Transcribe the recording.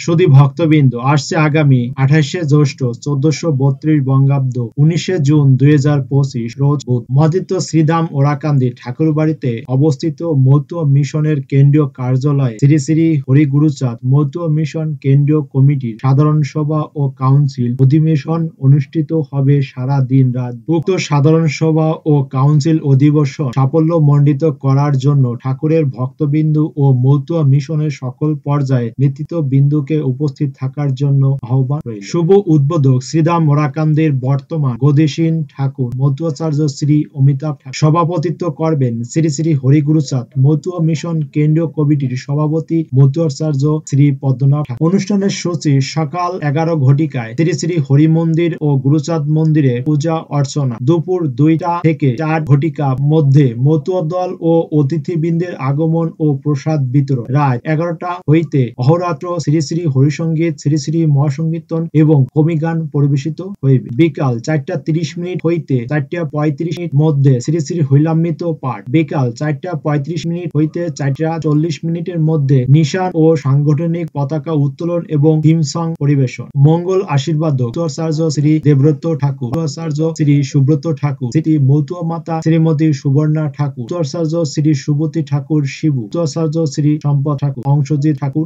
সুধী ভক্তবৃন্দ, আসছে আগামী 28শে জ্যৈষ্ঠ 1432 বঙ্গাব্দ 19শে জুন 2025 রোজ বুধ মহাদিত্য শ্রীধাম ওরাকান্দি ঠাকুরবাড়িতে অবস্থিত মতুয়া মিশনের কেন্দ্রীয় কার্যালয়ে শ্রী শ্রী হরিগুরুচাঁদ মতুয়া মিশন কেন্দ্রীয় কমিটির সাধারণ সভা ও কাউন্সিল অধিবেশন অনুষ্ঠিত হবে সারা দিন রাত। উক্ত সাধারণ সভা ও কাউন্সিল অধিবেশন সাফল্যমণ্ডিত করার জন্য ঠাকুরের ভক্তবৃন্দ ও মতুয়া মিশনের সকল পর্যায়ে নেতৃত্ববৃন্দকে উপস্থিত থাকার জন্য আহ্বান রইল। শুভ উদ্বোধক শ্রীধাম ওরাকান্দির বর্তমান গদিসীন ঠাকুর মতুয়াচার্য শ্রী অমিতাভ ঠাকুর। সভাপতিত্ব করবেন শ্রী শ্রী হরিগুরুচাঁদ মতুয়া মিশন কেন্দ্রীয় কমিটির সভাপতি মতুয়াচার্য শ্রী পদ্মনাভ ঠাকুর। অনুষ্ঠানের সূচি সকাল 11 ঘটিকায় শ্রী শ্রী হরি মন্দির ও গুরুচাঁদ মন্দিরে পূজা অর্চনা, দুপুর 2টা থেকে 4 ঘটিকা মধ্যে মতুয়া দল ও অতিথিবৃন্দের আগমন ও প্রসাদ বিতরণ, রাত 11টা হইতে অহরাত্র শ্রী শ্রী হরিসঙ্গীত, শ্রী শ্রী মহাসংকীর্তন এবং কবিগান পরিবেশিত হইবে। বিকাল 4:30 হইতে 4:35 মধ্যে শ্রী শ্রী হরিলামৃত পাঠ, বিকাল 4:35 হইতে 4:40 মধ্যে নিশান ও সাংগঠনিক পতাকা উত্তোলন এবং থিম সং পরিবেশন। মঙ্গল আশীর্বাদ মতুয়াচার্য শ্রী দেবব্রত ঠাকুর, মতুয়াচার্য শ্রী সুব্রত ঠাকুর, শ্রী মতুয়া মাতা শ্রীমতী সুবর্ণা ঠাকুর, মতুয়াচার্য শ্রী সুবতী ঠাকুর শিবু, মতুয়াচার্য শ্রী সম্পদ ঠাকুর, অংশজিৎ ঠাকুর।